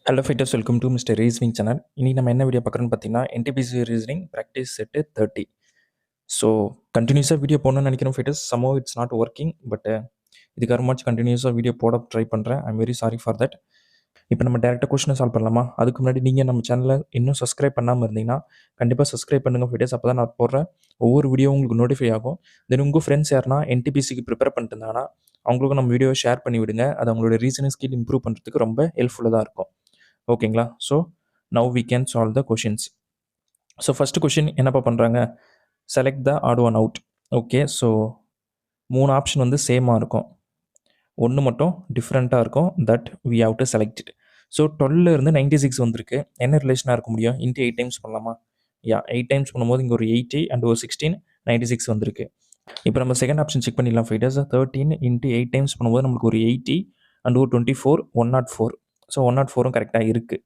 Hello fighters, welcome to mister reasoning channel. இன்னைக்கு நம்ம என்ன வீடியோ பார்க்குறோன்னு பார்த்தீங்கன்னா, NTPC reasoning practice set 30. So கண்டினியூஸாக வீடியோ போடணும்னு நினைக்கிறோம் fighters. Somehow it's not working. But இதுக்கப்புறமாச்சும் கண்டினியூஸாக வீடியோ போட ட்ரை பண்ணுறேன். I'm very sorry for that. இப்போ நம்ம டேரெக்டாக கொஸ்டினை சால்வ் பண்ணலாமா? அதுக்கு முன்னாடி நீங்கள் நம்ம சேனலை இன்னும் சப்ஸ்கிரைப் பண்ணாமல் இருந்தீங்கன்னா கண்டிப்பாக சப்ஸ்கிரைப் பண்ணுங்கள் ஃபைட்டர்ஸ். அப்போ தான் நான் போடுற ஒவ்வொரு வீடியோ உங்களுக்கு நோட்டிஃபை ஆகும். தென் உங்கள் ஃப்ரெண்ட்ஸ் யாருன்னா என்டிபிசிக்கு ப்ரிப்பேர் பண்ணிட்டு இருந்தாங்கன்னா அவங்களுக்கும் நம்ம வீடியோவை ஷேர் பண்ணி விடுங்க. அது அவங்களோட ரீசனிங் ஸ்கில் இம்ப்ரூவ் பண்ணுறதுக்கு ரொம்ப ஹெல்ப்ஃபுல்லாக தான் இருக்கும். ஓகேங்களா? So now we can solve the questions. So first question என்னப்பா பண்ணுறாங்க? Select the odd one out. Okay, so 3 option வந்து சேமாக இருக்கும், ஒன்று மட்டும் டிஃப்ரெண்ட்டாக இருக்கும். That we have to select it. So 12 இருந்து 96 வந்திருக்கு. என்ன ரிலேஷனாக இருக்க முடியும்? இன்ட்டு 8 டைம்ஸ் பண்ணலாமா? 8 டைம்ஸ் பண்ணும்போது இங்கே ஒரு 80 அண்ட் ஒரு 16 96 வந்திருக்கு. இப்போ நம்ம செகண்ட் ஆப்ஷன் செக் பண்ணிடலாம் ஃபைட்டர்ஸ். 13 இன்ட்டு 8 டைம்ஸ் பண்ணும்போது நமக்கு ஒரு 80 அண்ட் ஒரு 24 104. ஸோ 104ம் கரெக்டாக இருக்குது.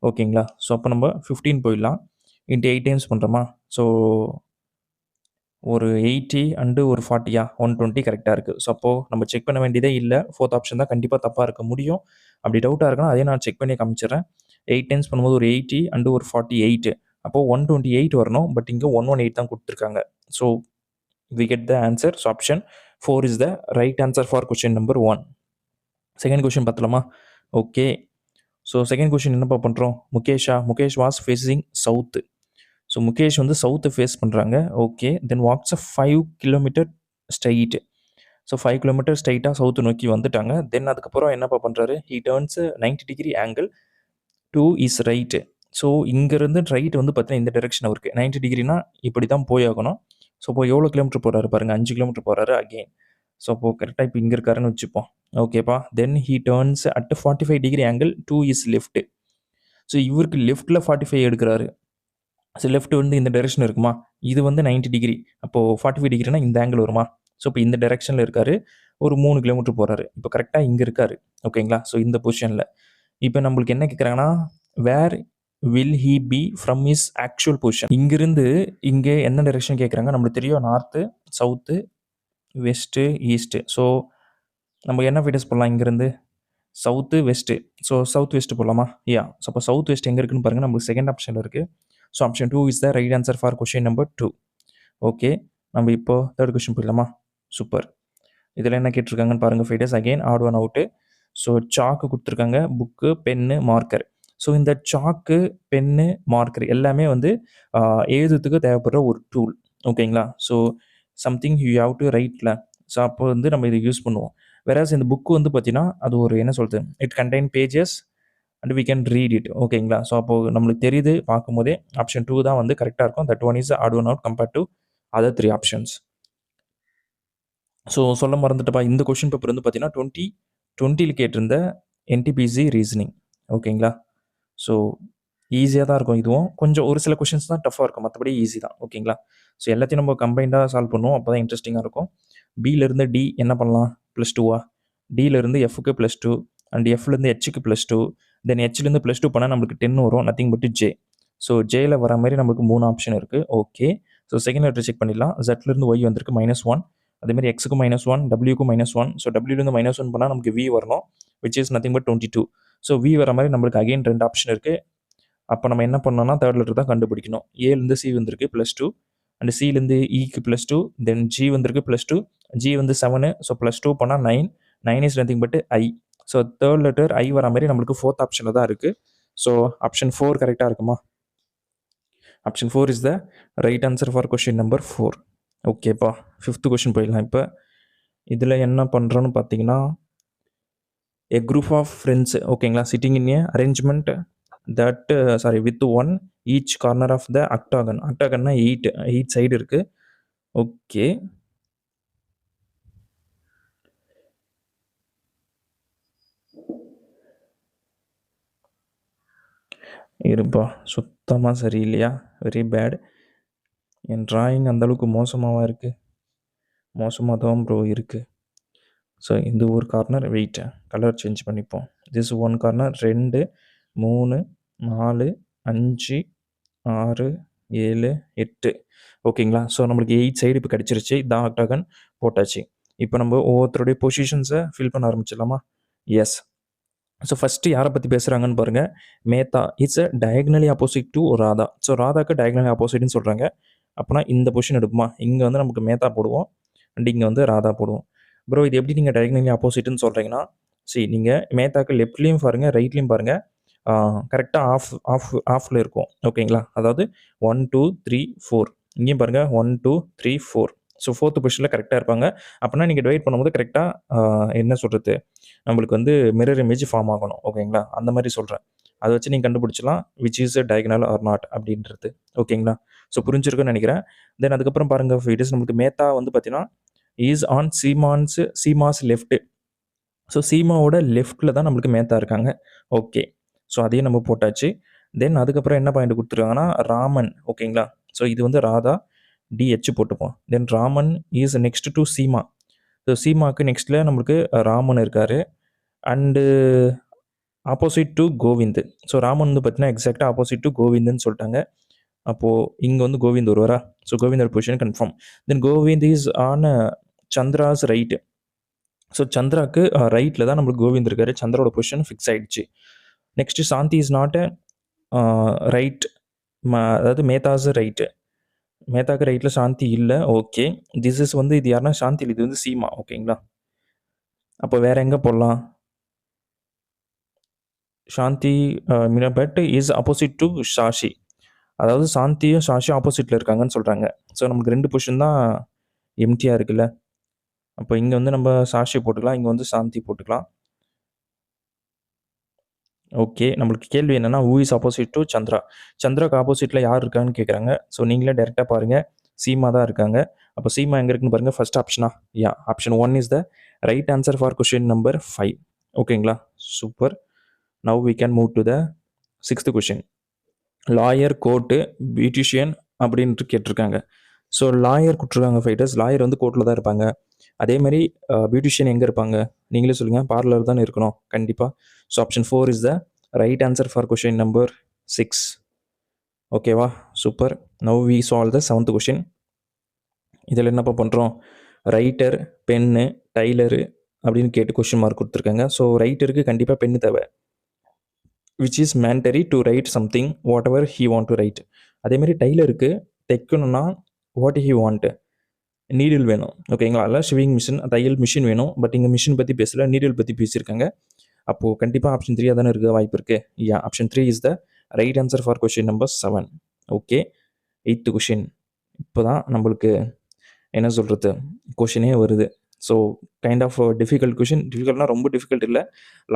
ஓகேங்களா? ஸோ அப்போ நம்ம 15 போயிடலாம். இன்ட்டு 8 டைம்ஸ் பண்ணுறோமா? ஸோ ஒரு 80 அண்டு ஒரு 40 120 கரெக்டாக இருக்குது. ஸோ அப்போது நம்ம செக் பண்ண வேண்டியதே இல்லை. ஃபோர்த் ஆப்ஷன் தான் கண்டிப்பாக தப்பாக இருக்க முடியும். அப்படி டவுட்டாக இருக்குன்னா அதே நான் செக் பண்ணி காமிச்சிடுறேன். 8 டைம்ஸ் பண்ணும்போது ஒரு 80 அண்டு ஒரு 48. அப்போது 128 வரணும். பட் இங்கே 118 தான் கொடுத்துருக்காங்க. So we get the answer. So option 4 is the right answer for question number 1. Second question பார்த்தலாமா? ஓகே, ஸோ செகண்ட் கொஷின் என்னப்பா பண்ணுறோம்? Mukesh was facing south. So Mukesh வந்து சவுத்து ஃபேஸ் பண்ணுறாங்க. Okay, then walks 5 kilometre straight. So 5 kilometre ஸ்ட்ரைட்டாக south நோக்கி வந்துட்டாங்க. Then அதுக்கப்புறம் என்னப்பா பண்ணுறாரு? He turns 90 degree angle to his right. So இங்கேருந்து ரைட் வந்து பார்த்தீங்கன்னா இந்த டைரெக்ஷன் அவருக்கு 90 டிகிரினா இப்படி தான் போயாகணும். ஸோ இப்போ எவ்வளோ கிலோமீட்டர் போகிறாரு பாருங்கள், 5 கிலோமீட்டர் போகிறாரு அகெயின். ஸோ அப்போது கரெக்டாக இப்போ இங்கே இருக்காருன்னு வச்சுப்போம். ஓகேப்பா. தென் he turns at 45 degree angle to is left. So இவருக்கு லெஃப்ட்டில் 45 எடுக்கிறாரு. ஸோ லெஃப்ட் வந்து இந்த டைரெக்ஷன் இருக்குமா? இது வந்து 90 டிகிரி. அப்போது 45 டிகிரினா இந்த ஆங்கிள் வருமா? ஸோ இப்போ இந்த டைரெக்ஷனில் இருக்காரு. ஒரு 3 கிலோமீட்டர் போகிறாரு. இப்போ கரெக்டாக இங்கே இருக்காரு. ஓகேங்களா? ஸோ இந்த பொசிஷனில் இப்போ நம்மளுக்கு என்ன கேட்குறாங்கன்னா, where will he be from is actual position. இங்கிருந்து இங்கே என்ன டைரெக்ஷன் கேட்குறாங்க? நம்மளுக்கு தெரியும் north, south, west, east. So நம்ம என்ன ஃபைட்டர்ஸ் போடலாம் இங்கேருந்து? South, west. So south west போடலாமா? ஸோ அப்போ சவுத் வெஸ்ட் எங்கே இருக்குன்னு பாருங்கள். நம்மளுக்கு செகண்ட் ஆப்ஷனில் இருக்குது. So option 2 is the right answer for question number 2. Okay, நம்ம இப்போ தேர்ட் கொஷின் போயிடலாமா? சூப்பர். இதில் என்ன கேட்டிருக்காங்கன்னு பாருங்கள் fighters. Again odd one out. So chalk கொடுத்துருக்காங்க, புக்கு, பென்னு, மார்க்கர். ஸோ இந்த சாக்கு, பென்னு, மார்க்கர் எல்லாமே வந்து எழுதுறதுக்கு தேவைப்படுற ஒரு டூல். ஓகேங்களா? So something you have to ரைட்டில். ஸோ அப்போ வந்து நம்ம இதை யூஸ் பண்ணுவோம். வேறாஸ் இந்த புக்கு வந்து பார்த்தீங்கன்னா அது ஒரு என்ன சொல்கிறது, it contain pages and we can read it. ஓகேங்களா? ஸோ அப்போது நம்மளுக்கு தெரியுது பார்க்கும்போதே ஆப்ஷன் 2 தான் வந்து கரெக்டாக இருக்கும். That one is odd one out compared to other 3 options. So சொல்ல மறந்துட்டப்பா, இந்த கொஷின் பேப்பர் வந்து பார்த்தீங்கன்னா 2020 கேட்டிருந்த என்டிபிசி ரீசனிங். ஓகேங்களா? ஸோ ஈஸியாக தான் இருக்கும். இதுவும் கொஞ்சம் ஒரு சில கொஷின்ஸ் தான் டஃப்பாக இருக்கும், மற்றபடி ஈஸி தான். ஓகேங்களா? ஸோ எல்லாத்தையும் நம்ம கம்பைண்டாக சால்வ் பண்ணுவோம். அப்போ தான் இன்ட்ரெஸ்டிங்காக இருக்கும். பியிலேருந்து டி என்ன பண்ணலாம்? +2 டியிலேருந்து எஃப்க்கு +2 அண்ட் எஃப்லேருந்து ஹெச்சுக்கு +2. தென் ஹெச்லேருந்து +2 பண்ணால் நம்மளுக்கு 10 வரும். Nothing but J. ஸோ ஜேயில் வர மாதிரி நமக்கு 3 ஆப்ஷன் இருக்குது. Okay, so second letter check பண்ணிடலாம். ஜெட்லேருந்து ஒய் வந்திருக்கு -1. அதேமாதிரி எக்ஸுக்கு -1, டபிள்யூக்கு -1. ஸோ டபிள்யூலேருந்து -1 பண்ணால் நமக்கு வி வரணும், which is nothing but 22. So V வர மாதிரி நம்மளுக்கு அகெயின் 2 ஆப்ஷன் இருக்குது. அப்போ நம்ம என்ன பண்ணோம்னா தேர்ட் லெட்டர் தான் கண்டுபிடிக்கணும். ஏலேருந்து சி வந்திருக்கு +2 அண்ட் சிலேருந்து இக்கு +2. தென் ஜி வந்திருக்கு +2, ஜி வந்து 7. ஸோ +2 பண்ணால் 9. 9 is nothing but I. So third letter I வர மாதிரி நம்மளுக்கு ஃபோர்த் ஆப்ஷனில் தான் இருக்குது. ஸோ ஆப்ஷன் 4 கரெக்டாக இருக்குமா? Option 4 is the right answer for question number 4. ஓகேப்பா, ஃபிஃப்த் கொஷின் போயிடலாம். இப்போ இதில் என்ன பண்ணுறோன்னு பார்த்தீங்கன்னா, a group of friends, ஓகேங்களா, sitting in a arrangement that with one each corner of the octagon. octagonனா 8 side இருக்குது. ஓகே, இருப்பா, சுத்தமாக சரியில்லையா? Very bad. என் ட்ராயிங் அந்தளவுக்கு மோசமாக இருக்குது. மோசமாக தான் ப்ரோ இருக்குது. ஸோ இந்த ஒரு கார்னர் வெயிட் கலர் சேஞ்ச் பண்ணிப்போம். This one corner 2 3 4 5 6 7 8. ஓகேங்களா? ஸோ நம்மளுக்கு 8 சைடு இப்போ கிடச்சிருச்சு. இதான் ஆக்டாகன் போட்டாச்சு. இப்போ நம்ம ஒவ்வொருத்தருடைய பொசிஷன்ஸை ஃபில் பண்ண ஆரம்பிச்சிடலாமா? எஸ். ஸோ ஃபஸ்ட்டு யாரை பற்றி பேசுகிறாங்கன்னு பாருங்கள். Mehta it's a diagonally opposite to Radha. So ராதாக்கு டயக்னலி ஆப்போசிட்னு சொல்கிறாங்க. அப்போனா இந்த பொசிஷன் எடுக்குமா, இங்கே வந்து நமக்கு மேத்தா போடுவோம் அண்ட் இங்கே வந்து ராதா போடுவோம். ப்ரோ இது எப்படி நீங்கள் டயக்னலி ஆப்போசிட்னு சொல்கிறீங்கன்னா, சரி நீங்கள் மேத்தாக்கு லெஃப்ட்லேயும் பாருங்கள், ரைட்லேயும் பாருங்கள், கரெக்டாக ஆஃபில் இருக்கும். ஓகேங்களா, அதாவது 1 2 3 4 இங்கேயும் பாருங்கள் 1 2 3 4. ஸோ 4th பொசிஷனில் கரெக்டாக இருப்பாங்க. அப்படின்னா நீங்கள் டிவைட் பண்ணும்போது கரெக்டாக என்ன சொல்கிறது, நம்மளுக்கு வந்து மிரர் இமேஜ் ஃபார்ம் ஆகணும். ஓகேங்களா, அந்த மாதிரி சொல்கிறேன். அதை வச்சு நீங்கள் கண்டுபிடிச்சலாம் which is diagonal or not அப்படின்றது. ஓகேங்களா, ஸோ புரிஞ்சிருக்குன்னு நினைக்கிறேன். தென் அதுக்கப்புறம் பாருங்கள் ஃபீட்டஸ், நம்மளுக்கு மேத்தா வந்து பார்த்தீங்கன்னா is on Seema's left. So சீமாவோட லெஃப்ட்டில் தான் நம்மளுக்கு மேத்தா இருக்காங்க. ஓகே, ஸோ அதையும் நம்ம போட்டாச்சு. தென் அதுக்கப்புறம் என்ன பாயிண்ட் கொடுத்துருக்காங்கன்னா ராமன். ஓகேங்களா, ஸோ இது வந்து ராதா, டிஹெச் போட்டுப்போம். Then Raman is next to Seema. So சீமாவுக்கு நெக்ஸ்ட்டில் நம்மளுக்கு ராமன் இருக்கார் and opposite to Govind. So Raman வந்து பார்த்தீங்கன்னா எக்ஸாக்டாக ஆப்போசிட் டு கோவிந்துன்னு சொல்லிட்டாங்க. அப்போது இங்கே வந்து கோவிந்த் வருவாரா? ஸோ கோவிந்தோட position confirm. Then Govind is on Chandra's right. So சந்திராவுக்கு ரைட்டில் தான் நம்மளுக்கு கோவிந்த் இருக்காரு. சந்திராவோட பொசிஷன் ஃபிக்ஸ் ஆகிடுச்சு. Next Shanti is not right, அதாவது மேத்தாஸ் ரைட்டு. மேத்தாக்கு ரைட்டில் சாந்தி இல்லை. ஓகே, திஸ் இஸ் வந்து இது யாருன்னா சாந்தி, இது வந்து சீமா. ஓகேங்களா, அப்போ வேறு எங்கே போடலாம்? Shanti but is opposite to Shashi. அதாவது சாந்தியும் சாஷியும் ஆப்போசிட்டில் இருக்காங்கன்னு சொல்கிறாங்க. ஸோ நமக்கு 2 பொசிஷன் தான் எம்டியாக இருக்குல்ல. அப்போ இங்கே வந்து நம்ம சாஷி போட்டுக்கலாம், இங்கே வந்து சாந்தி போட்டுக்கலாம். ஓகே, நம்மளுக்கு கேள்வி என்னென்னா who is opposite to Chandra. சந்திராக்கு ஆப்போசிட்டில் யார் இருக்கான்னு கேட்குறாங்க. ஸோ நீங்களே டேரெக்டாக பாருங்கள், சீமா தான் இருக்காங்க. அப்போ சீமா எங்கே இருக்குன்னு பாருங்கள். ஃபர்ஸ்ட் ஆப்ஷனா? Yeah, option 1 is the right answer for question number 5. ஓகேங்களா, super. Now we can move to the 6th question. Lawyer, court, beautician அப்படின்ட்டு கேட்டிருக்காங்க. ஸோ லாயர் கொடுத்துருக்காங்க ஃபைட்டர்ஸ். லாயர் வந்து கோர்ட்டில் தான் இருப்பாங்க. அதேமாதிரி பியூட்டிஷியன் எங்கே இருப்பாங்க? நீங்களே சொல்லுங்கள். பார்லர் தான் இருக்கணும் கண்டிப்பாக. So option 4 is the right answer for question number 6. ஓகேவா, super. Now we solve the 7th question. இதில் என்னப்பா பண்ணுறோம்? ரைட்டர், பென்னு, டைலரு அப்படின்னு கேட்டு கொஷின் மார்க் கொடுத்துருக்காங்க. ஸோ ரைட்டருக்கு கண்டிப்பாக பென்னு தேவை, which is mandatory to write something whatever he want to write. அதேமாதிரி டைலருக்கு தைக்கணும்னா வாட் ஹி வாண்ட், நீடில் வேணும். ஓகேங்களா, அதில் ஷிவிங் மிஷின், தையல் மிஷின் வேணும். பட் இங்கே மிஷின் பற்றி பேசல, நீடில் பற்றி பேசியிருக்காங்க. அப்போது கண்டிப்பாக ஆப்ஷன் 3 தானே இருக்க வாய்ப்பு இருக்குது. Yeah, option 3 is the right answer for question number 7. Okay, 8th question. இப்போ தான் நம்மளுக்கு என்ன சொல்கிறது கொஷினே வருது. So kind of difficult question. டிஃபிகல்ட்னா ரொம்ப டிஃபிகல்ட் இல்லை,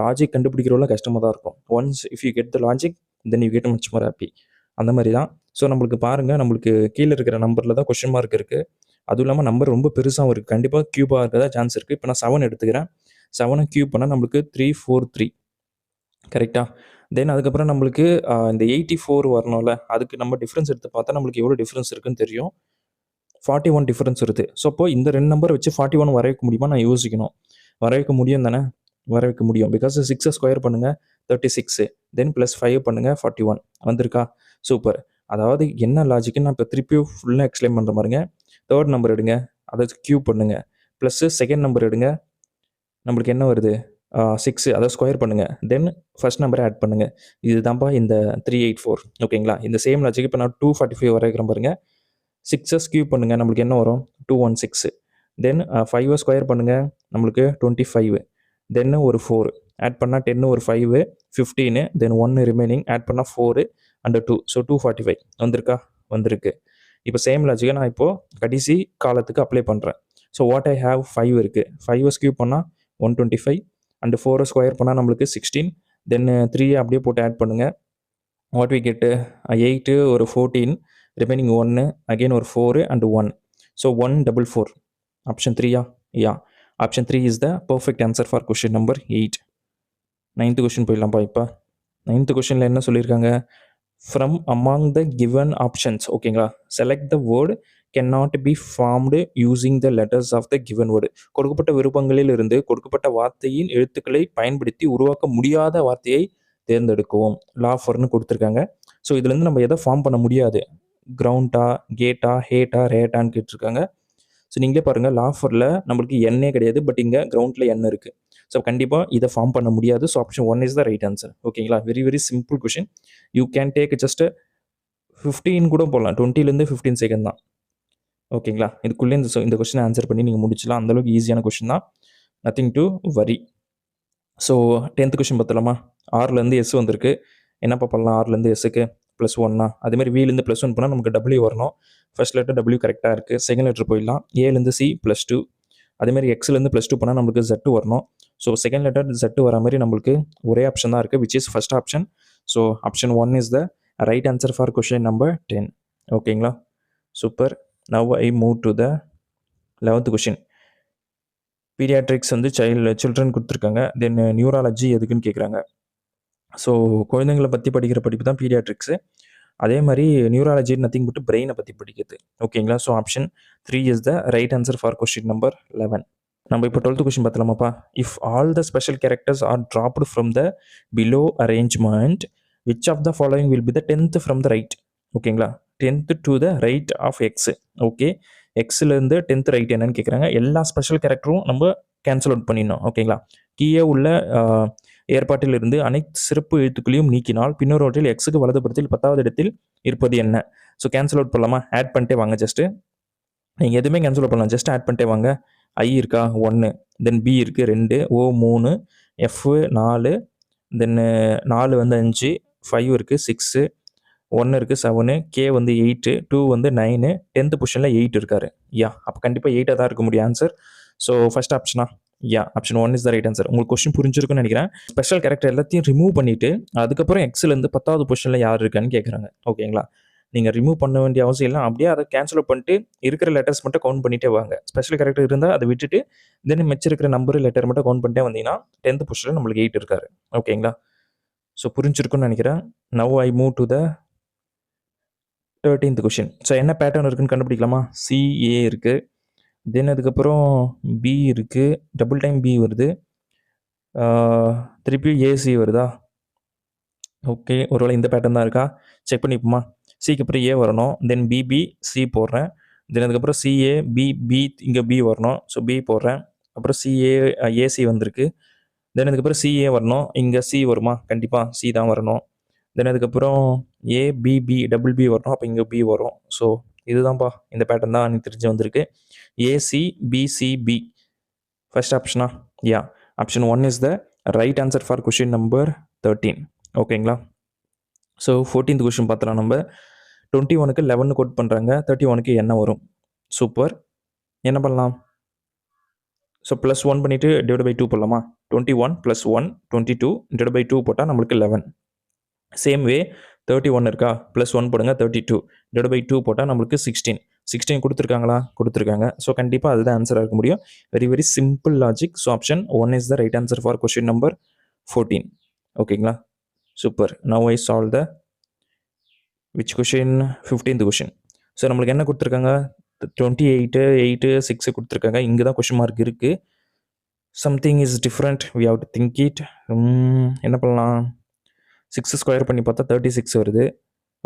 லாஜிக் கண்டுபிடிக்கிறவங்கள கஷ்டமாக தான் இருக்கும். Once if you get the logic then you get much more happy. அந்த மாதிரி தான். ஸோ நம்மளுக்கு பாருங்கள், நம்மளுக்கு கீழே இருக்கிற நம்பரில் தான் கொஷின் மார்க் இருக்குது. அதுவும் இல்லாமல் நம்பர் ரொம்ப பெருசாகவும் இருக்குது. கண்டிப்பாக க்யூபாக இருக்க தான் சான்ஸ் இருக்குது. இப்போ நான் 7 எடுத்துக்கிறேன். 7 க்யூப் பண்ணால் நம்மளுக்கு 343 கரெக்டாக. தென் அதுக்கப்புறம் நம்மளுக்கு இந்த 84 வரணும்ல, அதுக்கு நம்ம டிஃப்ரென்ஸ் எடுத்து பார்த்தா நம்மளுக்கு எவ்வளோ டிஃப்ரென்ஸ் இருக்குன்னு தெரியும். 41 டிஃபரன்ஸ் வருது. ஸோ அப்போ இந்த 2 நம்பர் வச்சு 41 வர வைக்க முடியுமா? நான் யோசிக்கணும். வர வைக்க முடியும் தானே? வர வைக்க முடியும். பிகாஸ் 6 ஸ்கொயர் பண்ணுங்கள் 36, தென் ப்ளஸ் 5 பண்ணுங்கள் 41 வந்திருக்கா? சூப்பர். அதாவது என்ன லாஜிக்குன்னு நான் இப்போ திருப்பியும் ஃபுல்லாக எக்ஸ்பிளைன் பண்ணுற மாதிரிங்க. 3rd நம்பர் எடுங்க, அதை கியூப் பண்ணுங்கள், ப்ளஸ்ஸு 2nd நம்பர் எடுங்க, நம்மளுக்கு என்ன வருது? 6, அதை ஸ்கொயர் பண்ணுங்கள், தென் ஃபர்ஸ்ட் நம்பரை ஆட் பண்ணுங்கள். இதுதான்ப்பா இந்த 384. ஓகேங்களா, இந்த சேம் லாஜிக் இப்போ நான் 245 வர வைக்கிறேன் பாருங்கள். 6 கியூப் பண்ணுங்கள், நம்மளுக்கு என்ன வரும்? 216. தென் 5 ஸ்கொயர் பண்ணுங்கள், நம்மளுக்கு 25. தென் ஒரு 4 ஆட் பண்ணால் 10, ஒரு 5 15, தென் 1 ரிமைனிங் ஆட் பண்ணால் 4 அண்ட் 2. ஸோ 245 வந்திருக்கா? வந்திருக்கு. இப்போ சேம் லாஜிக்கை நான் இப்போது கடைசி காலத்துக்கு அப்ளை பண்ணுறேன். ஸோ வாட் ஐ ஹேவ் 5 இருக்குது. 5 ஸ்கியூப் பண்ணால் 125 அண்ட் 4 ஸ்கொயர் பண்ணால் நம்மளுக்கு 16. தென் 3 அப்படியே போட்டு ஆட் பண்ணுங்கள். வாட் வி கெட்டு 8, ஒரு 14, ரிமைனிங் 1, அகெயின் ஒரு 4 அண்ட் 1. ஸோ 144. ஆப்ஷன் 3யா? Yeah, option 3 is the perfect answer for question number 8. 9th question போயிடலாம்ப்பா. இப்போ 9th கொஷினில் என்ன சொல்லியிருக்காங்க? From among the given options. ஓகேங்களா, select the word cannot be formed using the letters of the given word. கொடுக்கப்பட்ட விருப்பங்களில் இருந்து கொடுக்கப்பட்ட வார்த்தையின் எழுத்துக்களை பயன்படுத்தி உருவாக்க முடியாத வார்த்தையை தேர்ந்தெடுக்கவும். லாஃபர்னு கொடுத்துருக்காங்க. ஸோ இதுலேருந்து நம்ம எதை ஃபார்ம் பண்ண முடியாது? கிரவுண்டா, கேட்டா, ஹேட்டா, ரேட்டான்னு கேட்டிருக்காங்க. ஸோ நீங்களே பாருங்கள், லாஃபரில் நம்மளுக்கு எண்ணே கிடையாது, பட் இங்கே கிரவுண்டில் எண்ணெய் இருக்குது. ஸோ கண்டிப்பாக இதை ஃபார்ம் பண்ண முடியாது. So option 1 is the right answer. ஓகேங்களா? Very very simple question. You can take just 15 கூட போடலாம். 20லேருந்து 15 செகண்ட் தான். ஓகேங்களா? இதுக்குள்ளே இந்த கொஷினை ஆன்சர் பண்ணி நீங்கள் முடிச்சலாம். அந்தளவுக்கு ஈஸியான கொஷின் தான். Nothing to worry. So 10th question பார்த்துலாமா? ஆர்லேருந்து எஸ் வந்திருக்கு. என்னப்பா பண்ணலாம் ஆர்லேருந்து எஸ்ஸுக்கு? +1 அதேமாதிரி விலேருந்து +1 போனால் நமக்கு டபிள்யூ வரணும். ஃபர்ஸ்ட் லெட்டர் டபிள்யூ கரெக்டாக இருக்குது. செகண்ட் லெட்டர் போயிடலாம். ஏலேருந்து சி +2. அதேமாதிரி எக்ஸ்லேருந்து +2 போனால் நம்மளுக்கு Z வரணும். ஸோ செகண்ட் லெட்டர் Z வர மாதிரி நம்மளுக்கு ஒரே ஆப்ஷன் தான் இருக்குது, which is first option. So option 1 is the right answer for question number 10. ஓகேங்களா? Super. Now I move to the 11th question. Paediatrics வந்து சில்ட்ரன் கொடுத்துருக்காங்க. தென் நியூராலஜி எதுக்குன்னு கேட்குறாங்க. ஸோ குழந்தைங்களை பற்றி படிக்கிற படிப்பு தான் பீடியாட்ரிக்ஸு. அதே மாதிரி நியூராலஜி நத்திங் பட் பிரெயினை பற்றி படிக்கிறது. ஓகேங்களா? So option 3 is the right answer for question number 11. நம்ம இப்போ 12th கொஸ்டின் பார்த்தலாமாப்பா? If all the special characters are dropped from the below arrangement, which of the following will be the 10th from the right? ஓகேங்களா? 10th to the right of X. Okay, எக்ஸ்லேருந்து 10th right என்னன்னு கேட்குறாங்க. எல்லா special கேரக்டரும் நம்ம cancel out பண்ணிடணும். ஓகேங்களா? கீழே உள்ள ஏற்பாட்டில் இருந்து அனைத்து சிறப்பு எழுத்துக்களையும் நீக்கினால் பின்னொருவற்றில் எக்ஸுக்கு வலதுபுறத்தில் 10வது இடத்தில் இருப்பது என்ன? ஸோ கேன்சல் அவுட் பண்ணலாமா? ஆட் பண்ணிட்டே வாங்க. ஜஸ்ட்டு நீங்கள் எதுவுமே கேன்சல் அவுட் பண்ணலாம். ஜஸ்ட் ஆட் பண்ணிட்டே வாங்க. ஐ இருக்கா? 1, தென் பி இருக்குது 2, ஓ 3, எஃப் 4, தென் 4 வந்து 5, 5 இருக்குது 6, 1 இருக்குது 7, கே வந்து 8, 2 வந்து 9, 10th பொசிஷனில் 8 இருக்காரு. யா, அப்போ கண்டிப்பாக 8 தான் இருக்க முடியும் ஆன்சர். ஸோ ஃபர்ஸ்ட் ஆப்ஷனா? Yeah, option 1 is the right answer. உங்களுக்கு கொஸ்டின் புரிஞ்சிருக்குன்னு நினைக்கிறேன். ஸ்பெஷல் கேரக்டர் எல்லாத்தையும் ரிமூவ் பண்ணிவிட்டு அதுக்கப்புறம் எக்ஸ்லேருந்து 10வது பொசிஷனில் யார் இருக்கான்னு கேட்குறாங்க. ஓகேங்களா? நீங்கள் ரிமூவ் பண்ண வேண்டிய அவசியம் இல்லை. அப்படியே அதை கேன்சல் பண்ணிட்டு இருக்கிற லெட்டர்ஸ் மட்டும் கவுண்ட் பண்ணிட்டே வாங்க. ஸ்பெஷல் கேரக்டர் இருந்தால் அதை விட்டுட்டு தென் மிச்சிருக்கிற நம்பர் லெட்டர் மட்டும் கவுண்ட் பண்ணிட்டே வந்தீங்கன்னா 10th பொசிஷனில் நம்மளுக்கு 8 இருக்காரு. ஓகேங்களா? ஸோ புரிஞ்சிருக்குன்னு நினைக்கிறேன். Now I move to the 13th question. So என்ன பேட்டர்ன் இருக்குன்னு கண்டுபிடிக்கலாமா? சிஏ இருக்குது, தென் அதுக்கப்புறம் பி இருக்குது, டபுள் டைம் பி வருது, திருப்பி ஏசி வருதா? ஓகே, ஒருவேளை இந்த பேட்டர்ன் தான் இருக்கா? செக் பண்ணிப்போமா? சிக்கு அப்புறம் ஏ வரணும், தென் பிபி சி போடுறேன், தென் அதுக்கப்புறம் சிஏ பி இங்கே பி வரணும், ஸோ பி போடுறேன், அப்புறம் சிஏ ஏசி வந்திருக்கு, தென் அதுக்கப்புறம் சிஏ வரணும், இங்கே சி வருமா? கண்டிப்பாக சி தான் வரணும், தென் அதுக்கப்புறம் ஏபிபி டபுள் பி வரணும், அப்போ இங்கே பி வரும். ஸோ இதுதான்ப்பா, இந்த பேட்டர்ன் தான் எனக்கு தெரிஞ்சு வந்திருக்கு. ஏசி பிசிபி ஃபர்ஸ்ட் ஆப்ஷனா? Yeah, option 1 is the right answer for question number 13. ஓகேங்களா? ஸோ 14th கொஷின் பார்த்தலாம். நம்ம 21க்கு 11 கோட் பண்ணுறாங்க, 31க்கு என்ன வரும்? சூப்பர். என்ன பண்ணலாம்? ஸோ +1 பண்ணிவிட்டு /2 போடலாமா? 21 + 1 22 /2 போட்டால் நம்மளுக்கு 11. சேம் வே 31 இருக்கா? +1 போடுங்க, 32 /2 போட்டால் நம்மளுக்கு 16. 16 கொடுத்துருக்காங்களா? கொடுத்துருக்காங்க. ஸோ கண்டிப்பாக அதுதான் ஆன்சராக இருக்க முடியும். Very very simple logic. So option 1 is the right answer for question number 14. ஓகேங்களா? Super. Now I solve the which question? 15th question. So நம்மளுக்கு என்ன கொடுத்துருக்காங்க? 28, 8, 6 கொடுத்துருக்காங்க. இங்கே தான் கொஷின் மார்க் இருக்குது. Something is different, we have to think it. என்ன பண்ணலாம்? 6 ஸ்கொயர் பண்ணி பார்த்தா 36 வருது.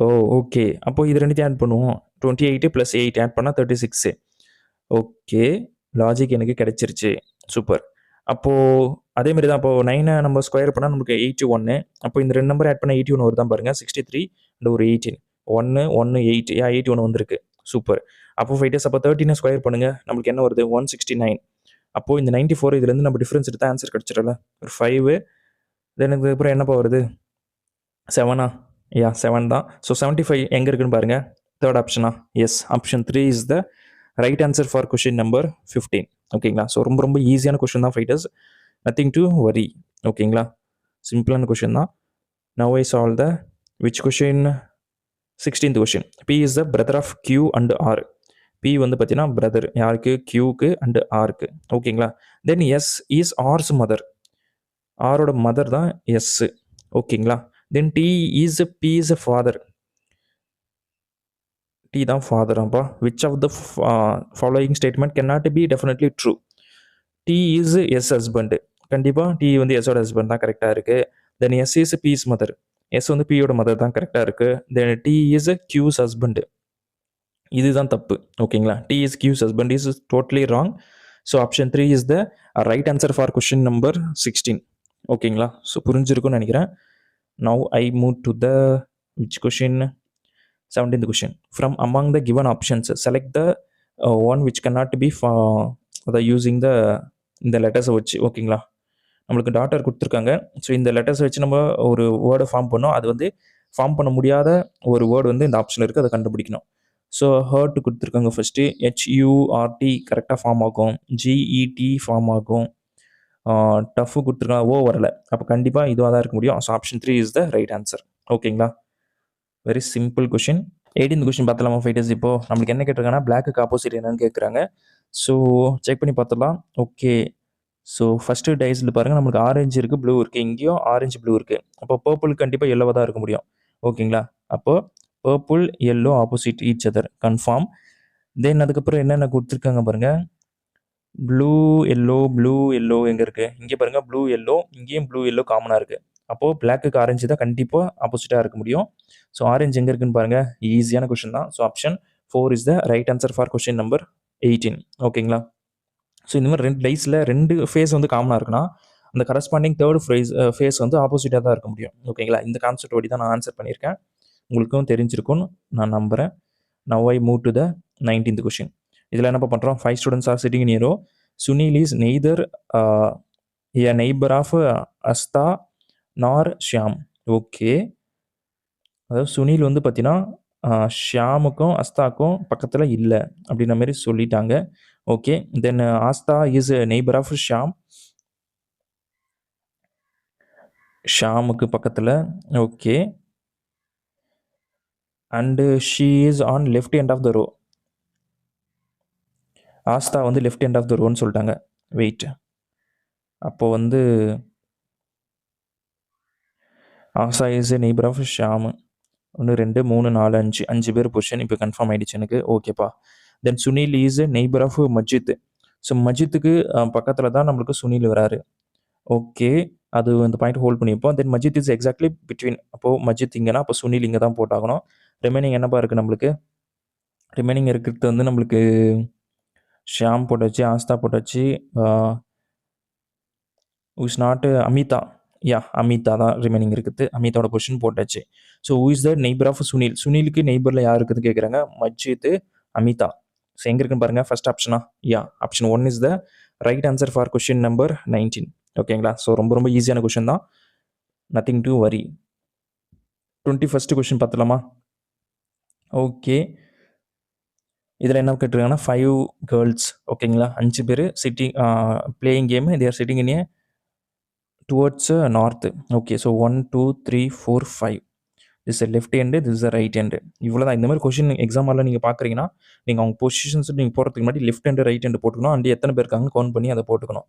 ஓ ஓகே, அப்போது இது ரெண்டுத்தையும் ஆட் பண்ணுவோம். 28 + 8 ஆட் பண்ணால் 36. ஓகே, லாஜிக் எனக்கு கிடைச்சிருச்சு. சூப்பர். அப்போது அதேமாரி தான். அப்போது 9 நம்ம ஸ்கொயர் பண்ணால் நமக்கு 81. அப்போ இந்த 2 நம்பர் ஆட் பண்ணால் 81 வருதான் பாருங்கள். 63 அண்ட் ஒரு 18, 1 1 8, 81 வந்திருக்கு. சூப்பர். அப்போ 5 days. அப்போ 13 ஸ்கொயர் பண்ணுங்கள், நம்மளுக்கு என்ன வருது? 169. அப்போது இந்த 94 இதுலேருந்து நம்ம டிஃப்ரென்ஸ் எடுத்தால் ஆன்சர் கிடச்சிடல. ஒரு 5, தென் அதுக்கப்புறம் என்னப்பா வருது? 7. யா, 7 தான். ஸோ 75 எங்கே இருக்குன்னு பாருங்கள். தேர்ட் ஆப்ஷனா? Yes, option 3 is the right answer for question number 15. ஓகேங்களா? ஸோ ரொம்ப ரொம்ப ஈஸியான கொஷின் தான் ஃபைட்டர்ஸ். நத்திங் டு வரி. ஓகேங்களா? சிம்பிளான கொஷின் தான். Now I solve the which question? 16th question. P is the brother of Q and R. P வந்து பார்த்தீங்கன்னா பிரதர் யாருக்கு? கியூக்கு அண்டு ஆருக்கு. ஓகேங்களா? Then S is R's mother. ஆரோட மதர் தான் எஸ். ஓகேங்களா? Then T is P is father. T தான் ஃபாதராப்பா. Which of the following statement can not be definitely true? T is S husband. கண்டிப்பாக டி வந்து எஸ்ஸோட ஹஸ்பண்ட் தான் கரெக்டாக இருக்குது. தென் S is P's mother. S வந்து பியோட மதர் தான் கரெக்டாக இருக்குது. Then T is Q's husband. இதுதான் தப்பு. ஓகேங்களா? T is Q's husband is totally wrong. So option 3 is the right answer for question number 16. ஓகேங்களா? ஸோ புரிஞ்சிருக்கும்னு நினைக்கிறேன். Now I move to the which question 17th question. From among the given options, select the one which cannot be using இந்த லெட்டர்ஸை வச்சு. ஓகேங்களா? நம்மளுக்கு daughter கொடுத்துருக்காங்க. So இந்த லெட்டர்ஸை வச்சு நம்ம ஒரு வேர்டை ஃபார்ம் பண்ணோம். அது வந்து ஃபார்ம் பண்ண முடியாத ஒரு வேர்டு வந்து இந்த ஆப்ஷனில் இருக்குது, அதை கண்டுபிடிக்கணும். ஸோ ஹர்ட் கொடுத்துருக்காங்க ஃபஸ்ட்டு. HURT கரெக்டாக ஃபார்ம் ஆகும். GET ஃபார்ம் ஆகும். டஃப்பு கொடுத்துருக்காங்க, ஓ வரலை. அப்போ கண்டிப்பாக இதுவாக தான் இருக்க முடியும். So option 3 is the right answer. ஓகேங்களா? Very simple question. 18th question பார்த்துலாமா ஃபைட்டர்ஸ்? இப்போது நம்மளுக்கு என்ன கேட்டிருக்காங்கன்னா பிளாக்கு ஆப்போசிட் என்னன்னு கேட்குறாங்க. ஸோ செக் பண்ணி பார்த்துடலாம். ஓகே, ஸோ ஃபஸ்ட்டு டைஸில் பாருங்கள், நம்மளுக்கு ஆரஞ்சு இருக்குது, ப்ளூ இருக்குது. இங்கேயும் ஆரஞ்சு ப்ளூ இருக்குது. அப்போ பர்பிள் கண்டிப்பாக எல்லோவாக தான் இருக்க முடியும். ஓகேங்களா? அப்போது purple yellow opposite each other confirm. Then அதுக்கப்புறம் என்னென்ன கொடுத்துருக்காங்க பாருங்கள். ப்ளூ எல்லோ எங்கே இருக்குது? இங்கே பாருங்கள், ப்ளூ எல்லோ, இங்கேயும் ப்ளூ எல்லோ காமனாக இருக்குது. அப்போது பிளாக்குக்கு ஆரஞ்சு தான் கண்டிப்பாக ஆப்போசிட்டாக இருக்க முடியும். ஸோ ஆரஞ்சு எங்கே இருக்குன்னு பாருங்கள். ஈஸியான கொஷின் தான். So option 4 is the right answer for question number 18. ஓகேங்களா? ஸோ இந்த மாதிரி 2 டைஸில் 2 ஃபேஸ் வந்து காமனாக இருக்குன்னா அந்த கரஸ்பாண்டிங் தேர்ட் ஃபேஸ் வந்து ஆப்போசிட்டாக தான் இருக்க முடியும். ஓகேங்களா? இந்த கான்செப்ட் ஓடி தான் நான் ஆன்சர் பண்ணியிருக்கேன். உங்களுக்கும் தெரிஞ்சிருக்கும்னு நான் நம்புகிறேன். Now I move to the 19th question. இதில் என்னப்பா பண்ணுறோம்? 5 students are sitting in a row. Sunil is neither a neighbor of Asta nor Shyam. Okay, அதாவது சுனில் வந்து பார்த்தீங்கன்னா ஷியாமுக்கும் அஸ்தாக்கும் பக்கத்தில் இல்லை அப்படின்ற மாதிரி சொல்லிட்டாங்க. Okay, then Aastha is neighbour of Shyam, ஷியாமுக்கு பக்கத்தில். Okay, and she is on left end of the row. Aastha வந்து லெஃப்ட் எண்ட் ஆஃப் த ரோன்னு சொல்லிட்டாங்க. வெயிட், அப்போது வந்து Aastha is neighbour of Shyam. 1 2 3 4 5 பேர் பொசிஷன் இப்போ கன்ஃபார்ம் ஆகிடுச்சு எனக்கு. ஓகேப்பா. Then Sunil is neighbour of Majid. So மஜித்துக்கு பக்கத்தில் தான் நம்மளுக்கு சுனில் வராரு. ஓகே, அது இந்த பாயிண்ட் ஹோல்ட் பண்ணிப்போம். தென் மஜித் இஸ் எக்ஸாக்ட்லி பிட்வீன். அப்போது மஜித் இங்கேனா அப்போ சுனில் இங்கே தான் போட்டாகணும். ரிமைனிங் என்னப்பா இருக்குது நம்மளுக்கு? ரிமைனிங் இருக்கிறது வந்து நம்மளுக்கு ஷியாம் போட்டாச்சு, ஆஸ்தா போட்டாச்சு, இஸ் நாட் அமிதா. அமிதா தான் ரிமைனிங் இருக்குது. அமிதாவோட பொசிஷன் போட்டாச்சு. So who is the neighbour of Sunil? சுனிலுக்கு நெய்பரில் யார் இருக்குதுன்னு கேட்குறாங்க. மஜித், அமிதா. ஸோ எங்கே இருக்குன்னு பாருங்கள். ஃபர்ஸ்ட் ஆப்ஷனா? Option 1 is the right answer for question number 19. ஓகேங்களா? ஸோ ரொம்ப ஈஸியான கொஷின் தான். நத்திங் டு வரி. 21st question பார்த்துலாமா? ஓகே, இதில் என்ன கேட்டிருக்காங்கன்னா 5 கேர்ள்ஸ். ஓகேங்களா? 5 பேர் sitting playing game. They are sitting in A towards north. Okay, so 1 2 3 4 5. This left hand, this right hand. இவ்வளோ தான். இந்த மாதிரி கொஷின் எக்ஸாமில் நீங்கள் பார்க்குறீங்கன்னா நீங்கள் அவங்க பொசிஷன்ஸ் நீங்கள் போகிறதுக்கு முன்னாடி லெஃப்ட் ஹேண்டு ரைட் ஹேண்டு போட்டுக்கணும். அண்ட் எத்தனை பேர் இருக்காங்க கவுண்ட் பண்ணி அதை போட்டுக்கணும்.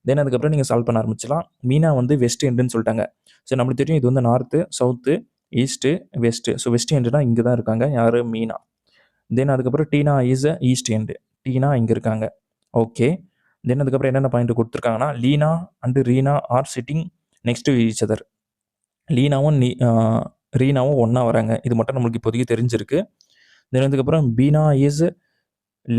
தென் அதுக்கப்புறம் நீங்கள் சால்வ் பண்ண ஆரம்பிச்சலாம். மீனா வந்து வெஸ்ட் ஹேண்டுன்னு சொல்லிட்டாங்க. ஸோ நம்மளுக்கு தெரியும் இது வந்து north, south, east, west. So west ஹேண்டுனா இங்கே தான் இருக்காங்க. யார்? மீனா. தென் அதுக்கப்புறம் Teena is east hand. Teena இங்கே இருக்காங்க. ஓகே, தென் அதுக்கப்புறம் என்னென்ன பாயிண்ட் கொடுத்துருக்காங்கன்னா Leena and Reena are sitting next to each other. லீனாவும் ரீனாவும் ஒன்றா வராங்க. இது மட்டும் நம்மளுக்கு இப்போதைக்கு தெரிஞ்சிருக்கு. தென் அதுக்கப்புறம் Beena is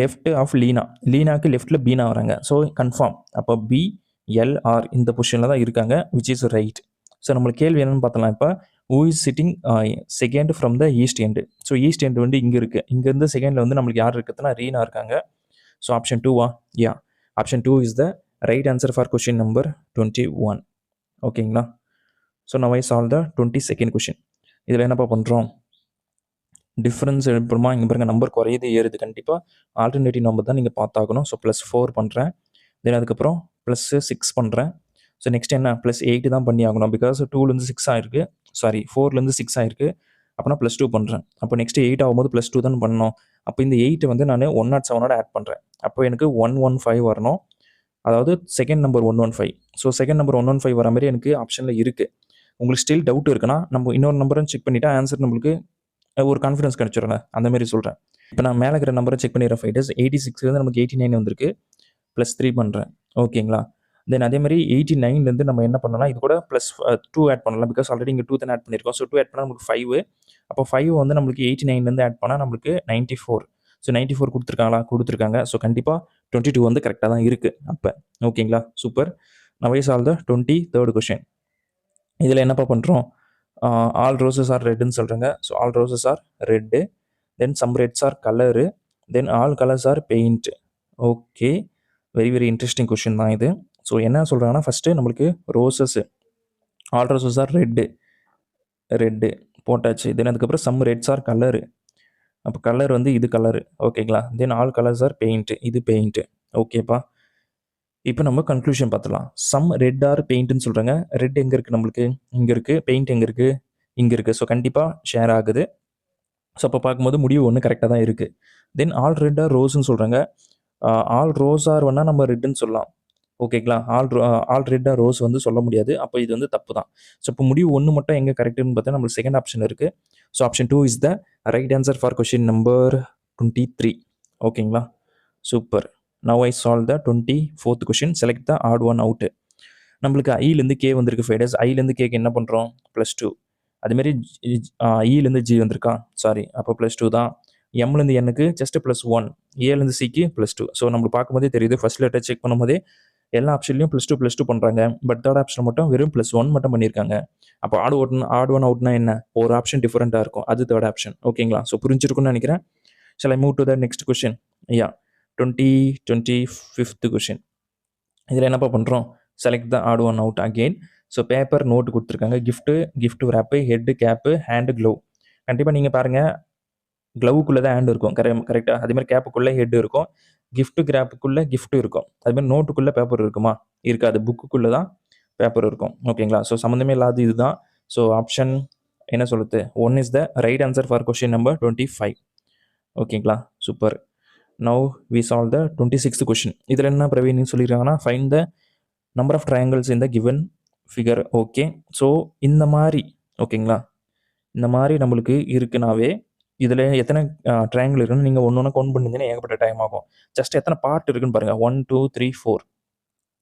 left of Leena. லீனாக்கு லெஃப்ட்டில் பீனா வராங்க. So confirm. அப்போ BLR இந்த பொசிஷனில் தான் இருக்காங்க, விச் இஸ் ரைட். ஸோ நம்மளுக்கு கேள்வி என்னென்னு பார்த்தலாம். இப்போ who is sitting second from the east end. So east end வந்து இங்கே இருக்குது. இங்கேருந்து செகண்டில் வந்து நம்மளுக்கு யார் இருக்குதுன்னா ரீனா இருக்காங்க. ஸோ ஆப்ஷன் 2வா? Option 2 is the right answer for question number 21. ஓகேங்களா? So now I solve the 22nd question. இதில் என்னப்பா பண்ணுறோம்? டிஃப்ரென்ஸ் எழுப்புறோமா? இங்கே பாருங்கள், நம்பர் குறையுது ஏறுது. கண்டிப்பாக ஆல்டர்னேட்டிவ் நம்பர் தான் நீங்கள் பார்த்தாகணும். ஸோ +4 பண்ணுறேன். தென் அதுக்கப்புறம் +6 பண்ணுறேன். ஸோ நெக்ஸ்ட் என்ன? +8 தான் பண்ணி ஆகணும். பிகாஸ் 2லேருந்து 6 ஆயிருக்கு. சாரி, 4லேருந்து 6 ஆயிருக்கு. அப்போனா +2 பண்ணுறேன். அப்போ நெக்ஸ்ட் 8 ஆகும்போது +2 தான் பண்ணணும். அப்போ இந்த 8 வந்து நான் 107 ஆட் பண்ணுறேன். அப்போ எனக்கு 115 வரணும். அதாவது second number 115. So second number 115 வர மாதிரி எனக்கு ஆப்ஷனில் இருக்குது. உங்களுக்கு ஸ்டில் டவுட் இருக்குன்னா நம்ம இன்னொரு நம்பரும் செக் பண்ணிவிட்டு ஆன்சர் நம்மளுக்கு ஒரு கான்ஃபிடன்ஸ் கிடச்சிடுங்க. அந்த மாதிரி சொல்கிறேன். இப்போ நான் மேலே இருக்கிற நம்பரை செக் பண்ணிடுறேன். ஃபைட்டர்ஸ் 86 நமக்கு 89 வந்திருக்கு. +3 பண்ணுறேன். ஓகேங்களா? தென் அதே மாதிரி 89லேருந்து நம்ம என்ன பண்ணலாம்? இது கூட +2 ஆட் பண்ணலாம். பிகாஸ் ஆல்ரெடி இங்கே 2 தானே ஆட் பண்ணியிருக்கோம். ஸோ 2 ஆட் பண்ணால் நமக்கு 5. அப்போ 5 வந்து நம்மளுக்கு 89லேருந்து ஆட் பண்ணால் நம்மளுக்கு 94. ஸோ 94 கொடுத்துருக்காங்களா? கொடுத்துருக்காங்க. ஸோ கண்டிப்பாக 22 வந்து கரெக்டாக தான் இருக்குது அப்போ. ஓகேங்களா? Super. Now I solve the 23rd question. இதில் என்னப்பா பண்ணுறோம்? ஆல் ரோசஸ் ஆர் ரெட்டுன்னு சொல்கிறாங்க. So all roses are red, then some reds are colour, then all colours are paint. Okay, very very interesting question தான் இது. ஸோ என்ன சொல்கிறாங்கன்னா, first நம்மளுக்கு roses, all roses are red போட்டாச்சு. தென் அதுக்கப்புறம் some reds are colour, அப்போ colour வந்து இது கலரு. ஓகேங்களா? Then all colours are paint, இது பெயிண்ட்டு. ஓகேப்பா. இப்போ நம்ம கன்க்ளூஷன் பார்த்துலாம். சம் ரெட் ஆர் பெயிண்ட்டுன்னு சொல்கிறாங்க. ரெட் எங்கே இருக்குது நம்மளுக்கு? இங்கே இருக்குது. பெயிண்ட் எங்கே இருக்குது? இங்கே இருக்குது. ஸோ கண்டிப்பாக ஷேர் ஆகுது. ஸோ அப்போ பார்க்கும்போது முடிவு ஒன்று கரெக்டாக தான் இருக்குது. தென் ஆல் ரெட் ஆர் ரோஸ்ன்னு சொல்கிறாங்க. ஆல் ரோஸ் ஆர் வேணால் நம்ம ரெட்டுன்னு சொல்லலாம். ஓகேங்களா? ஆல் ரெட் ஆர் ரோஸ் வந்து சொல்ல முடியாது. அப்போ இது வந்து தப்பு தான். ஸோ இப்போ முடிவு ஒன்று மட்டும் எங்கே கரெக்டுன்னு பார்த்தா நம்மளுக்கு செகண்ட் ஆப்ஷன் இருக்குது. So option 2 is the right answer for question number 23. ஓகேங்களா? Super. Now I solve the 24th question. Select the odd one out. நம்மளுக்கு ஐலேருந்து கே வந்திருக்கு ஃபைடர்ஸ். ஐலேருந்து கேக்கு என்ன பண்ணுறோம்? +2. அதுமாரி இலேருந்து ஜி வந்திருக்கா? சாரி, அப்போ +2 தான். எம்லேருந்து எனக்கு ஜஸ்ட் +1, ஏலேருந்து சிக்கு +2. ஸோ நம்மளுக்கு பார்க்கும்போதே தெரியுது, ஃபர்ஸ்ட் லெட்டர் செக் பண்ணும்போதே எல்லா ஆப்ஷன்லையும் +2 பண்ணுறாங்க. பட் தேர்ட் ஆப்ஷன் மட்டும் வெறும் +1 மட்டும் பண்ணியிருக்காங்க. அப்போ ஆட் ஒன் அவுட்னா என்ன? ஒரு ஆப்ஷன் டிஃப்ரெண்ட்டாக இருக்கும். அது தேர்ட் ஆப்ஷன். ஓகேங்களா? ஸோ புரிஞ்சிருக்கும்னு நினைக்கிறேன். Shall I move to the next question? 25th question. இதில் என்னப்பா பண்ணுறோம்? Select the odd one out again. So paper note கொடுத்துருக்காங்க. Gift wrap, head, cap, hand, glove. கண்டிப்பாக நீங்கள் பாருங்கள், க்ளவுக்குள்ளே தான் ஹேண்ட் இருக்கும். கரெக்டாக? அதேமாதிரி கேப்புக்குள்ளே ஹெட் இருக்கும். கிஃப்ட்டு கிராப்புக்குள்ளே கிஃப்ட்டு இருக்கும். அதுமாதிரி நோட்டுக்குள்ளே பேப்பர் இருக்குமா? இருக்காது. புக்குக்குள்ளே தான் பேப்பர் இருக்கும். ஓகேங்களா? ஸோ சம்மந்தமே இல்லாத இதுதான். ஸோ ஆப்ஷன் என்ன சொல்லுது? 1 is the right answer for question number 25. ஓகேங்களா? Super. Now we solve the 26th question. இதில் என்ன பிரவீன் சொல்லியிருக்காங்கன்னா, find the number of triangles in the given figure. Okay, so இந்த மாதிரி, ஓகேங்களா, இந்த மாதிரி நம்மளுக்கு இருக்குனாவே இதில் எத்தனை ட்ரையாங்கிள் இருக்குன்னு நீங்கள் ஒன்று ஒன்று கவுண்ட் பண்ணிங்கன்னா ஏகப்பட்ட டைம் ஆகும். ஜஸ்ட் எத்தனை பார்ட் இருக்குன்னு பாருங்கள். 1 2 3 4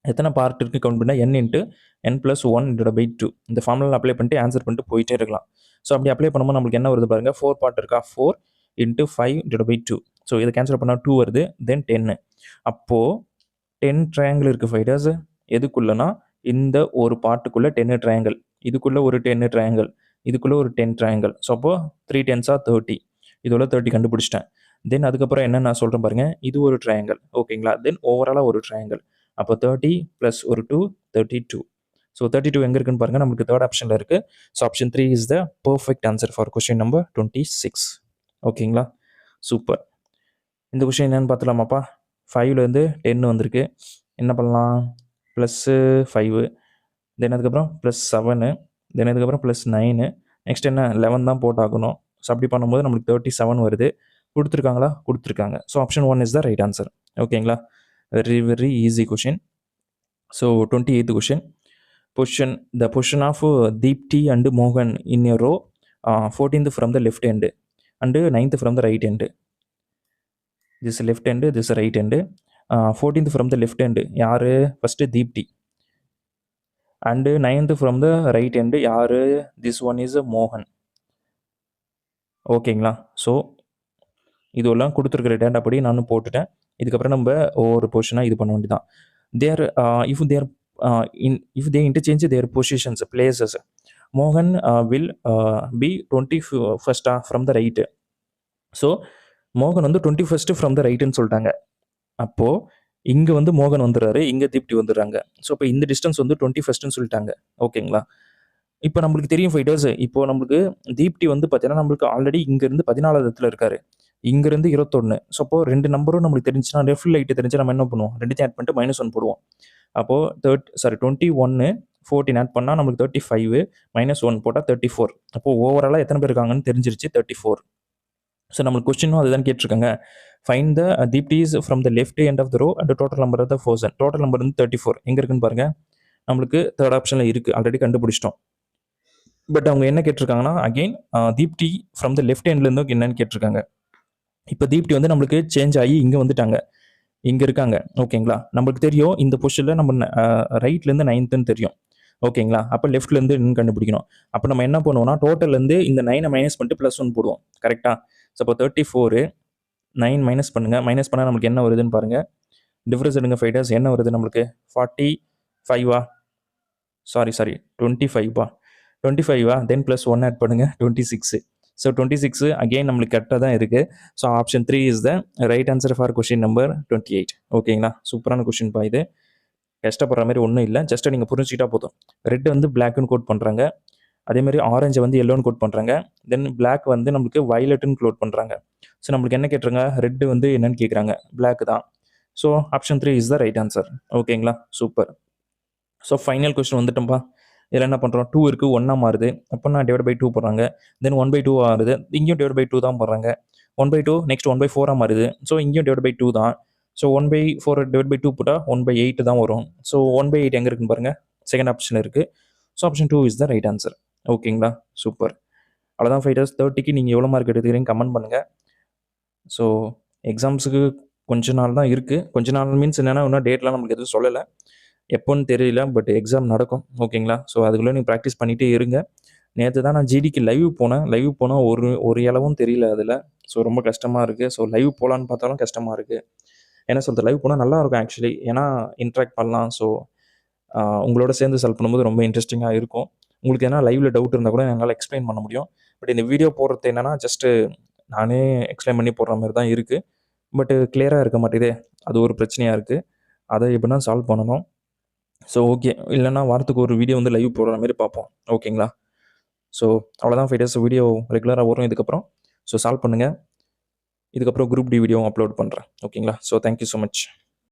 எத்தனை பார்ட் இருக்குது கவுண்ட் பண்ணால் n+1/2. இந்த ஃபார்முலா அப்ளை பண்ணிட்டு ஆன்சர் பண்ணிட்டு போயிட்டே இருக்கலாம். ஸோ அப்படி அப்ளை பண்ணும்போது நம்மளுக்கு என்ன வருது பாருங்கள்? 4 பார்ட் இருக்கா? 4 × 5/2. ஸோ இதை கேன்சல் பண்ணால் 2 வருது. தென் 10. அப்போது 10 ட்ரையாங்கிள் இருக்குது ஃபைடர்ஸ். எதுக்குள்ளனா இந்த ஒரு பார்ட்டுக்குள்ளே 10 ட்ரையாங்கிள், இதுக்குள்ளே ஒரு 10 ட்ரையாங்கிள், இதுக்குள்ளே ஒரு 10 ட்ரையாங்கிள். ஸோ அப்போது 3 10s are 30. இதோட 30 கண்டுபிடிச்சிட்டேன். தென் அதுக்கப்புறம் என்ன நான் சொல்கிறேன் பாருங்கள், இது ஒரு ட்ரையாங்கிள். ஓகேங்களா? தென் ஓவராலாக ஒரு ட்ரையாங்கிள். அப்போ 30 + ஒரு 2 32. ஸோ 32 எங்கே இருக்குன்னு பாருங்கள், நமக்கு தேர்ட் ஆப்ஷனில் இருக்குது. So option 3 is the perfect answer for question number 26. ஓகேங்களா? சூப்பர். இந்த கொஷின் என்னென்னு பார்த்துலாமாப்பா? 5லேருந்து 10 வந்திருக்கு. என்ன பண்ணலாம்? +5, தென் அதுக்கப்புறம் +7, தென் அதுக்கப்புறம் +9, நெக்ஸ்ட் என்ன 11 தான் போட்டாகணும். ஸோ அப்படி பண்ணும்போது நம்மளுக்கு 37 வருது. கொடுத்துருக்காங்களா? கொடுத்துருக்காங்க. So option 1 is the right answer. ஓகேங்களா? Very very easy question. So 28th question. The position of Deepti and Mohan in a row, 14th from the left end and 9th from the right end. This left end, this right end. 14th from the left end யாரு? First Deepthi. And 9th from the right end யாரு? This one is மோகன். ஓகேங்களா? So இதெல்லாம் கொடுத்துருக்கிற data படி நானும் போட்டுட்டேன். இதுக்கப்புறம் நம்ம ஒவ்வொரு பொசிஷனாக இது பண்ண வேண்டியதான். If they interchange their positions, places, Mohan will be 21st from the right. So மோகன் வந்து 21st from the rightன்னு சொல்லிட்டாங்க. அப்போது இங்கே வந்து மோகன் வந்துடுறாரு, இங்கே தீப்தி வந்துடுறாங்க. ஸோ இப்போ இந்த டிஸ்டன்ஸ் வந்து 21st சொல்லிட்டாங்க. ஓகேங்களா? இப்போ நம்மளுக்கு தெரியும் ஃபைட்டர்ஸ், இப்போ நம்மளுக்கு தீப்தி வந்து பார்த்தீங்கன்னா நம்மளுக்கு ஆல்ரெடி இங்கேருந்து 14வது இடத்துல இருக்காரு, இங்கேருந்து 21. ஸோ அப்போ 2 நம்பரும் நம்மளுக்கு தெரிஞ்சுன்னா, லெஃப்ட் லைட்டு தெரிஞ்சு நம்ம என்ன பண்ணுவோம்? 2த்தையும் ஆட் பண்ணிட்டு -1 போடுவோம். அப்போது 21 14 ஆட் பண்ணால் நம்மளுக்கு 35, -1 போட்டால் 34. அப்போது ஓவராலாக எத்தனை பேர் இருக்காங்கன்னு தெரிஞ்சிருச்சு, 34. ஸோ நம்மளுக்கு கொஸ்டினும் அதுதான் கேட்டிருக்காங்க. Find the Deepti's from the left end of the row and total number of the person. Total number வந்து 34. எங்கே இருக்குன்னு பாருங்கள், நம்மளுக்கு தேர்ட் ஆப்ஷனில் இருக்குது, ஆல்ரெடி கண்டுபிடிச்சிட்டோம். பட் அவங்க என்ன கேட்டிருக்காங்கன்னா, again Deepti from the left ஹேண்ட்லேருந்து என்னன்னு கேட்டிருக்காங்க. இப்போ தீப்தி வந்து நம்மளுக்கு சேஞ்ச் ஆகி இங்கே வந்துட்டாங்க, இங்கே இருக்காங்க. ஓகேங்களா? நம்மளுக்கு தெரியும் இந்த பொசிஷனில் நம்ம ரைட்லேருந்து 9th தெரியும். ஓகேங்களா? அப்போ லெஃப்ட்லேருந்து என்னன்னு கண்டுபிடிக்கணும். அப்போ நம்ம என்ன பண்ணுவோம்னா, டோட்டல்லேருந்து இந்த 9 மைனஸ் பண்ணிட்டு +1 போடுவோம். கரெக்டாக? ஸோ அப்போ 34 9 மைனஸ் பண்ணுங்கள். மைனஸ் பண்ணால் நம்மளுக்கு என்ன வருதுன்னு பாருங்கள். டிஃப்ரென்ஸ் எடுங்க ஃபைட்டர்ஸ். என்ன வருது நம்மளுக்கு? 45 சாரி 25 25 தென் ப்ளஸ் 1 ஆட் பண்ணுங்கள், 26. ஸோ 26 அகெயின் நம்மளுக்கு கரெக்டாக தான் இருக்குது. So option 3 is the right answer for question number 28. ஓகேங்களா? சூப்பரான கொஷின் பா இது. கஷ்டப்படுற மாதிரி ஒன்றும் இல்லை. ஜஸ்ட்டு நீங்கள் புரிஞ்சுக்கிட்டா போதும். ரெட் வந்து பிளாக்னு கோட் பண்ணுறாங்க, அதேமாதிரி ஆரஞ்சை வந்து எல்லோன்னு கோட் பண்ணுறாங்க, தென் பிளாக் வந்து நம்மளுக்கு வயலட்டுன்னு கோட் பண்ணுறாங்க. ஸோ நம்மளுக்கு என்ன கேட்டுருங்க? ரெட்டு வந்து என்னன்னு கேட்குறாங்க, பிளாக் தான். So option 3 is the right answer. ஓகேங்களா? சூப்பர். ஸோ ஃபைனல் கொஸ்டின் வந்துட்டோம்ப்பா. இதில் என்ன பண்ணுறோம்? 2 இருக்குது, 1 மாறுது. அப்போ நான் டிவைட் பை 2 போடுறாங்க. தென் 1/2 ஆகுது. இங்கேயும் டிவைட் பை 2 தான் போடுறாங்க. 1/2 நெக்ஸ்ட் 1/4 மாறுது. ஸோ இங்கேயும் டிவைட் பை 2 தான். ஸோ 1/4 டிவைட் பை 2 போட்டால் 1/8 தான் வரும். ஸோ 1/8 எங்கே இருக்குன்னு பாருங்கள், செகண்ட் ஆப்ஷன் இருக்குது. So option 2 is the right answer. ஓகேங்களா? சூப்பர். அவ்வளோதான் ஃபைட்டர்ஸ். 30க்கு நீங்கள் எவ்வளோ மார்க் எடுத்துக்கிறீங்க கமெண்ட் பண்ணுங்கள். ஸோ எக்ஸாம்ஸுக்கு கொஞ்ச நாள் தான் இருக்குது. கொஞ்ச நாள் மீன்ஸ் என்னென்னா இன்னும் டேட்லாம் நம்மளுக்கு எதுவும் சொல்லலை, எப்போன்னு தெரியல. பட் எக்ஸாம் நடக்கும். ஓகேங்களா? ஸோ அதுக்குள்ளே நீங்கள் ப்ராக்டிஸ் பண்ணிகிட்டே இருங்க. நேற்று தான் நான் ஜிடிக்கு லைவ் போனால் ஒரு இளவும் தெரியல அதில். ஸோ ரொம்ப கஷ்டமாக இருக்குது. ஸோ லைவ் போகலான்னு பார்த்தாலும் கஷ்டமாக இருக்குது. என்ன சொல்கிறது, லைவ் போனால் நல்லாயிருக்கும் ஆக்சுவலி. ஏன்னா இன்ட்ராக்ட் பண்ணலாம். ஸோ உங்களோட சேர்ந்து சால்வ் பண்ணும்போது ரொம்ப இன்ட்ரெஸ்டிங்காக இருக்கும். உங்களுக்கு எதனா லைவில் டவுட் இருந்தால் கூட என்னால் எக்ஸ்பிளைன் பண்ண முடியும். பட் இந்த வீடியோ போடுறது என்னென்னா ஜஸ்ட்டு நானே எக்ஸ்பிளைன் பண்ணி போடுற மாதிரி தான் இருக்குது. பட்டு கிளியராக இருக்க மாட்டேதே, அது ஒரு பிரச்சனையாக இருக்குது. அதை எப்படின்னா சால்வ் பண்ணணும். ஸோ ஓகே, இல்லைனா வாரத்துக்கு ஒரு வீடியோ வந்து லைவ் போடுற மாதிரி பார்ப்போம். ஓகேங்களா? ஸோ அவ்வளோதான் ஃபைட்டர்ஸ். வீடியோ ரெகுலராக வரும் இதுக்கப்புறம். ஸோ சால்வ் பண்ணுங்கள். இதுக்கப்புறம் குரூப் டி வீடியோ அப்லோட் பண்ணுறேன். ஓகேங்களா? So thank you so much.